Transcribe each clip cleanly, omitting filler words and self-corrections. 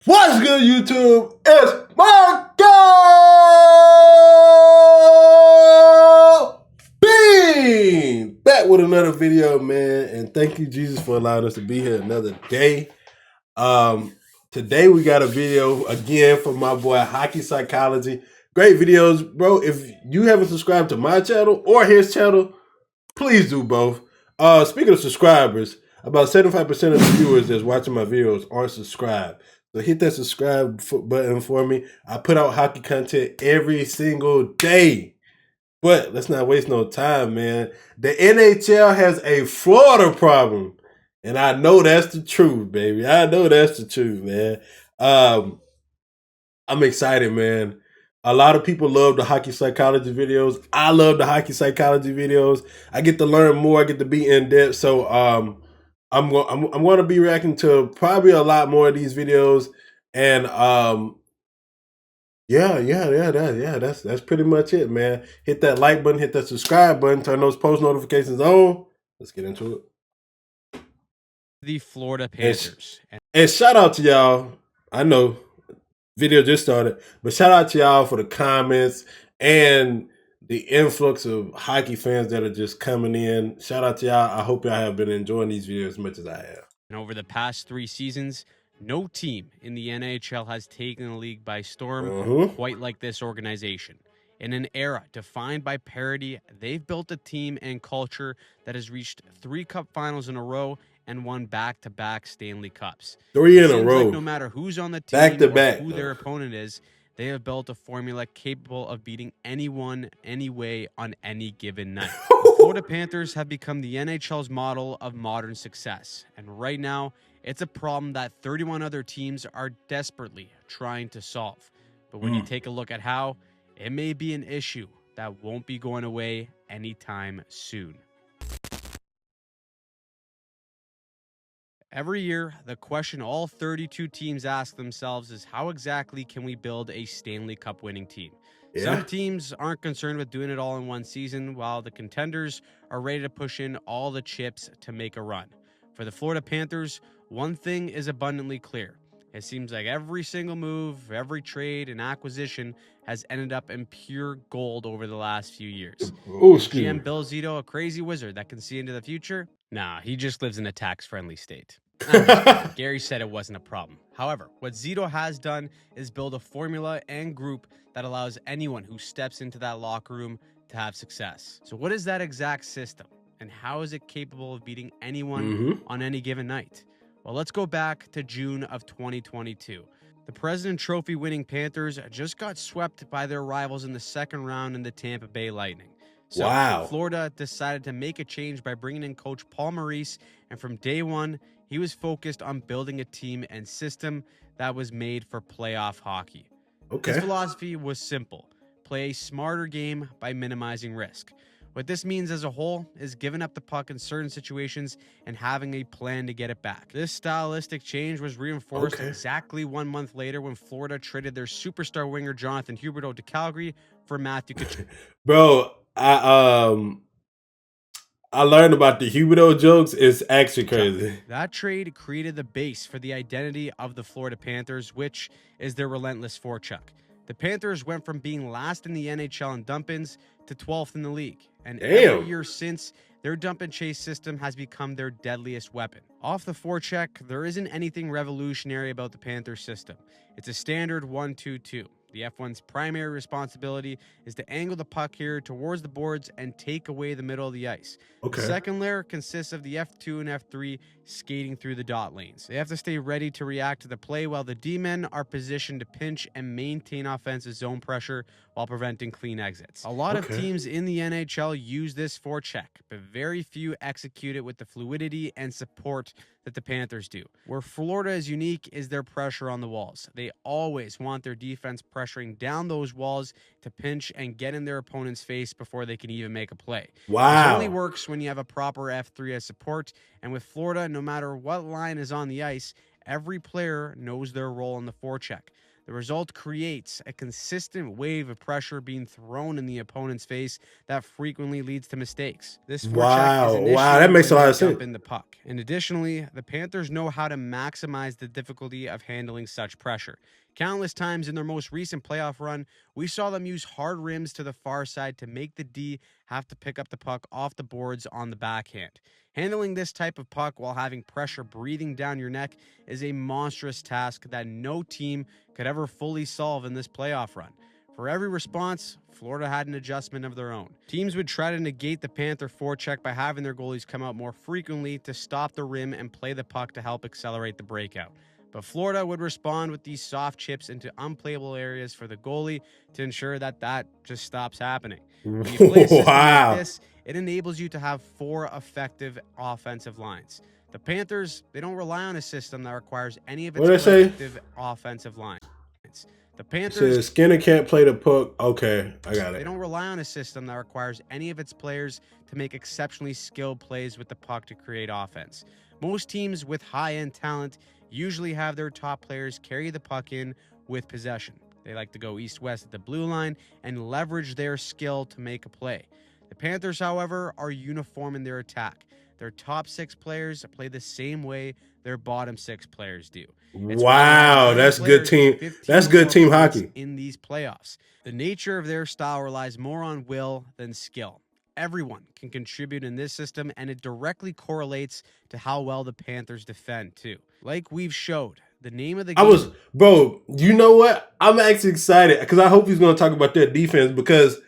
What's good, YouTube? It's Marco Bean back with another video, man. And thank you, Jesus, for allowing us to be here another day. Today we got a video again from my boy Hockey Psychology. Great videos, bro. If you haven't subscribed to my channel or his channel, please do both. Speaking of subscribers, about 75% of the viewers that's watching my videos aren't subscribed. So hit that subscribe button for me. I put out hockey content every single day. But let's not waste no time, man. The NHL has a Florida problem. And I know that's the truth, baby. I know that's the truth, man. I'm excited, man. A lot of people love the hockey psychology videos. I love the hockey psychology videos. I get to learn more. I get to be in depth. So I'm going to be reacting to probably a lot more of these videos. And that's pretty much it, man. Hit that like button, hit that subscribe button, turn those post notifications on. Let's get into it. The Florida Panthers. And shout out to y'all. I know video just started, but shout out to y'all for the comments and the influx of hockey fans that are just coming in. Shout out to y'all. I hope y'all have been enjoying these videos as much as I have. And over the past 3 seasons, no team in the NHL has taken the league by storm quite like this organization. In an era defined by parity, they've built a team and culture that has reached 3 Cup finals in a row and won back-to-back Stanley Cups. 3 in a row. Like no matter who's on the team back-to-back, or who their opponent is, they have built a formula capable of beating anyone, any way, on any given night. The Florida Panthers have become the NHL's model of modern success. And right now, it's a problem that 31 other teams are desperately trying to solve. But when you take a look at how, it may be an issue that won't be going away anytime soon. Every year, the question all 32 teams ask themselves is how exactly can we build a Stanley Cup winning team? Yeah. Some teams aren't concerned with doing it all in one season, while the contenders are ready to push in all the chips to make a run. For the Florida Panthers, one thing is abundantly clear. It seems like every single move, every trade and acquisition has ended up in pure gold over the last few years. GM Bill Zito a crazy wizard that can see into the future? Nah, he just lives in a tax-friendly state. Gary said it wasn't a problem. However, what Zito has done is build a formula and group that allows anyone who steps into that locker room to have success. So what is that exact system? And how is it capable of beating anyone on any given night? Well, let's go back to June of 2022. The President Trophy winning Panthers just got swept by their rivals in the second round in the Tampa Bay Lightning. So Florida decided to make a change by bringing in coach Paul Maurice, and from day one, he was focused on building a team and system that was made for playoff hockey. His philosophy was simple: play a smarter game by minimizing risk. What this means as a whole is giving up the puck in certain situations and having a plan to get it back. This stylistic change was reinforced exactly 1 month later when Florida traded their superstar winger Jonathan Huberdeau to Calgary for Matthew Tkachuk. Bro, I learned about the Huberdeau jokes. It's actually crazy. That trade created the base for the identity of the Florida Panthers, which is their relentless forecheck. The Panthers went from being last in the NHL in dump-ins to 12th in the league. And every year since, their dump and chase system has become their deadliest weapon. Off the forecheck, there isn't anything revolutionary about the Panthers system. It's a standard 1-2-2. The F1's primary responsibility is to angle the puck here towards the boards and take away the middle of the ice. The second layer consists of the F2 and F3 skating through the dot lanes. They have to stay ready to react to the play while the D-men are positioned to pinch and maintain offensive zone pressure while preventing clean exits. A lot of teams in the NHL use this forecheck, but very few execute it with the fluidity and support that the Panthers do. Where Florida is unique is their pressure on the walls. They always want their defense pressuring down those walls to pinch and get in their opponent's face before they can even make a play. This only works when you have a proper F3 as support, and with Florida, no matter what line is on the ice, every player knows their role in the forecheck. The result creates a consistent wave of pressure being thrown in the opponent's face that frequently leads to mistakes. This forecheck is Wow, that initiated makes when a lot they of dump sense. in the puck. And additionally, the Panthers know how to maximize the difficulty of handling such pressure. Countless times in their most recent playoff run, we saw them use hard rims to the far side to make the D have to pick up the puck off the boards on the backhand. Handling this type of puck while having pressure breathing down your neck is a monstrous task that no team could ever fully solve in this playoff run. For every response, Florida had an adjustment of their own. Teams would try to negate the Panther forecheck by having their goalies come out more frequently to stop the rim and play the puck to help accelerate the breakout. But Florida would respond with these soft chips into unplayable areas for the goalie to ensure that just stops happening. When you play a system like Wow. this, it enables you to have 4 effective offensive lines. The Panthers, they don't rely on a system that requires any of What its did I say? collective offensive lines. The It Panthers, says Skinner can't play the puck. Okay, I got they it. don't rely on a system that requires any of its players to make exceptionally skilled plays with the puck to create offense. Most teams with high-end talent usually have their top players carry the puck in with possession. They like to go east-west at the blue line and leverage their skill to make a play. The Panthers, however, are uniform in their attack. Their top 6 players play the same way their bottom 6 players do. It's why they have Wow, 9 that's good players with team. 15 That's or good more team points hockey. in these playoffs. The nature of their style relies more on will than skill. Everyone can contribute in this system, and it directly correlates to how well the Panthers defend, too. Like we've showed, the name of the game. Bro, you know what? I'm actually excited because I hope he's going to talk about their defense because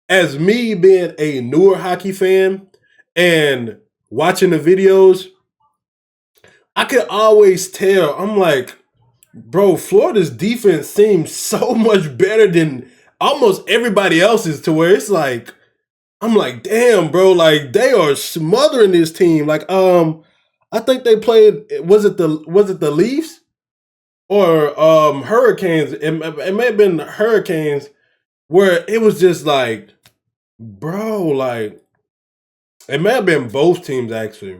as me being a newer hockey fan and watching the videos, I could always tell. I'm like, bro, Florida's defense seems so much better than almost everybody else's to where it's like, I'm like, damn, bro, like they are smothering this team. Like, I think they played. Was it the Leafs or Hurricanes? It may have been Hurricanes where it was just like, bro, like it may have been both teams actually.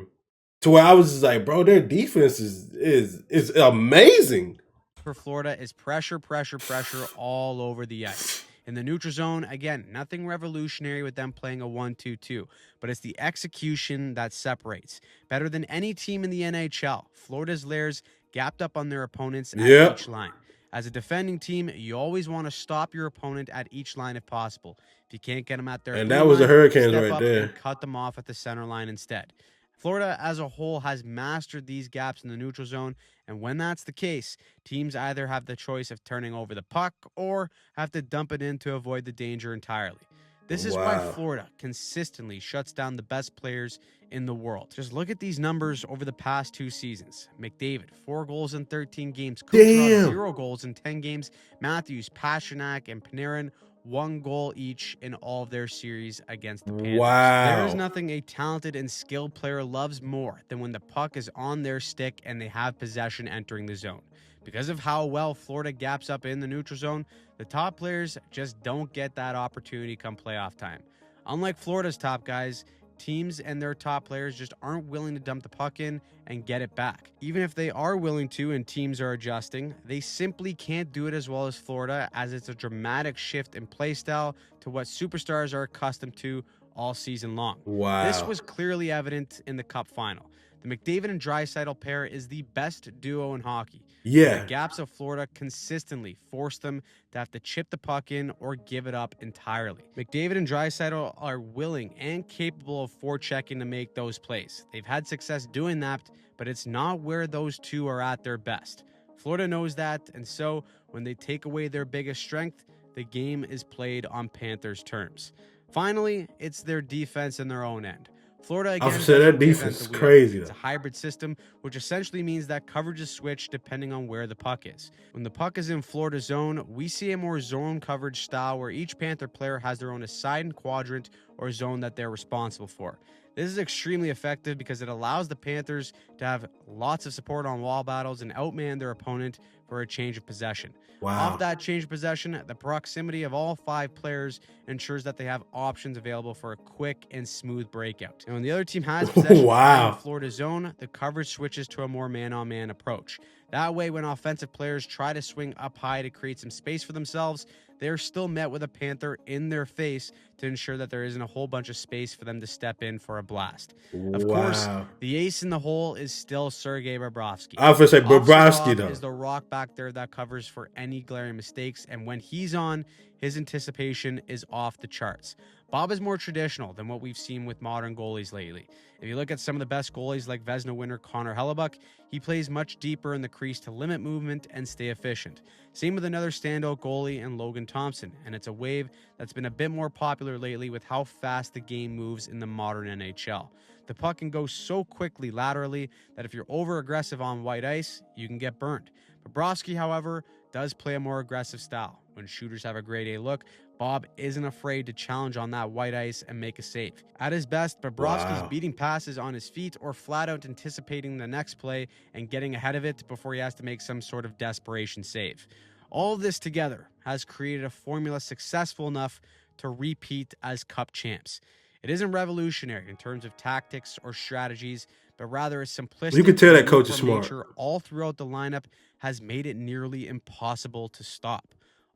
To where I was just like, bro, their defense is amazing. For Florida is pressure, pressure, pressure all over the ice. In the neutral zone, again, nothing revolutionary with them playing a 1-2-2, but it's the execution that separates. Better than any team in the NHL, Florida's layers gapped up on their opponents at Yep. each line. As a defending team, you always want to stop your opponent at each line if possible. If you can't get them at their And blue that was the line, Hurricanes step right up and there. cut them off at the center line instead. Florida as a whole has mastered these gaps in the neutral zone, and when that's the case, teams either have the choice of turning over the puck or have to dump it in to avoid the danger entirely. This is why Wow. Florida consistently shuts down the best players in the world. Just look at these numbers over the past 2 seasons. McDavid, 4 goals in 13 games. Kucherov, Damn. 0 goals in 10 games. Matthews, Pastrnak, and Panarin, 1 goal each in all of their series against the Panthers. There is Wow. nothing a talented and skilled player loves more than when the puck is on their stick and they have possession entering the zone. Because of how well Florida gaps up in the neutral zone, the top players just don't get that opportunity come playoff time. Unlike Florida's top guys, teams and their top players just aren't willing to dump the puck in and get it back. Even if they are willing to and teams are adjusting, they simply can't do it as well as Florida, as it's a dramatic shift in play style to what superstars are accustomed to all season long. Wow. This was clearly evident in the Cup final. The McDavid and Draisaitl pair is the best duo in hockey. Yeah. The gaps of Florida consistently force them to have to chip the puck in or give it up entirely. McDavid and Draisaitl are willing and capable of forechecking to make those plays. They've had success doing that, but it's not where those two are at their best. Florida knows that, and so when they take away their biggest strength, the game is played on Panthers' terms. Finally, it's their defense in their own end. Florida again I've said that doesn't reinvent defense the is wheel. crazy It's a though. hybrid system, which essentially means that coverage is switched depending on where the puck is. When the puck is in Florida's zone, we see a more zone coverage style where each Panther player has their own assigned quadrant or zone that they're responsible for. This is extremely effective because it allows the Panthers to have lots of support on wall battles and outman their opponent for a change of possession. Wow. Off that change of possession, the proximity of all 5 players ensures that they have options available for a quick and smooth breakout. And when the other team has possession Wow. in Florida's zone, the coverage switches to a more man-on-man approach. That way, when offensive players try to swing up high to create some space for themselves, they're still met with a Panther in their face to ensure that there isn't a whole bunch of space for them to step in for a blast. Of course, Wow. the ace in the hole is still Sergei Bobrovsky. I was going to say Bobrovsky, Ovechkin though. is the rock back there that covers for any glaring mistakes, and when he's on, his anticipation is off the charts. Bob is more traditional than what we've seen with modern goalies lately. If you look at some of the best goalies like Vezina winner Connor Hellebuck, he plays much deeper in the crease to limit movement and stay efficient. Same with another standout goalie in Logan Thompson, and it's a wave that's been a bit more popular lately with how fast the game moves in the modern NHL. The puck can go so quickly laterally that if you're over-aggressive on white ice, you can get burnt. Bobrovsky, however, does play a more aggressive style. When shooters have a grade A look, Bob isn't afraid to challenge on that white ice and make a save. At his best, Bobrovsky's beating passes on his feet or flat out anticipating the next play and getting ahead of it before he has to make some sort of desperation save. All of this together has created a formula successful enough to repeat as Cup champs. It isn't revolutionary in terms of tactics or strategies, but rather a simplistic. You can tell that coach is smart. Nature all throughout the lineup has made it nearly impossible to stop.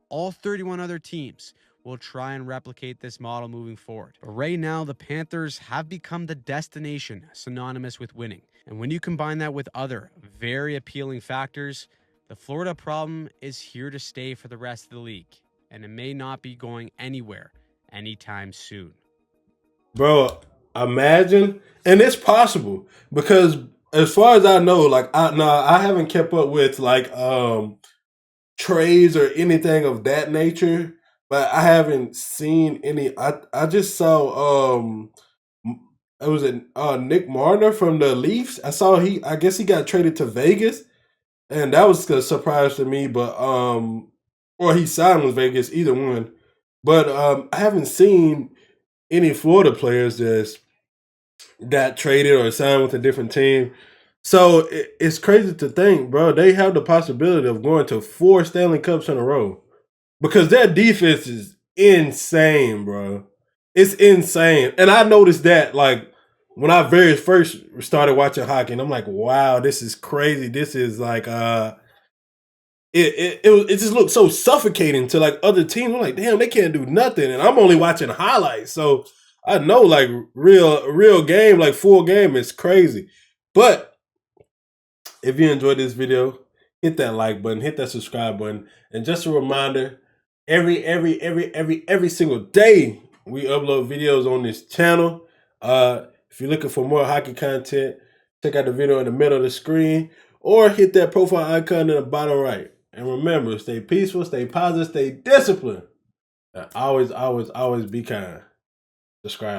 All 31 other teams will try and replicate this model moving forward. But right now, the Panthers have become the destination synonymous with winning. And when you combine that with other very appealing factors, the Florida problem is here to stay for the rest of the league, and it may not be going anywhere anytime soon. Bro, imagine, and it's possible because as far as I know, like I haven't kept up with like trades or anything of that nature, but I haven't seen any. I just saw it was a Nick Marner from the Leafs. I guess he got traded to Vegas, and that was a surprise to me. But or he signed with Vegas, either one. But I haven't seen any Florida players that's got traded or signed with a different team. So it's crazy to think, bro, they have the possibility of going to 4 Stanley Cups in a row because their defense is insane, bro. It's insane. And I noticed that, like, when I very first started watching hockey, and I'm like, wow, this is crazy. This is like, it just looked so suffocating to like other teams. I'm like, damn, they can't do nothing. And I'm only watching highlights. So I know like real game, like full game is crazy. But if you enjoyed this video, hit that like button, hit that subscribe button. And just a reminder, every single day we upload videos on this channel. If you're looking for more hockey content, check out the video in the middle of the screen or hit that profile icon in the bottom right. And remember, stay peaceful, stay positive, stay disciplined. And always be kind. Subscribe.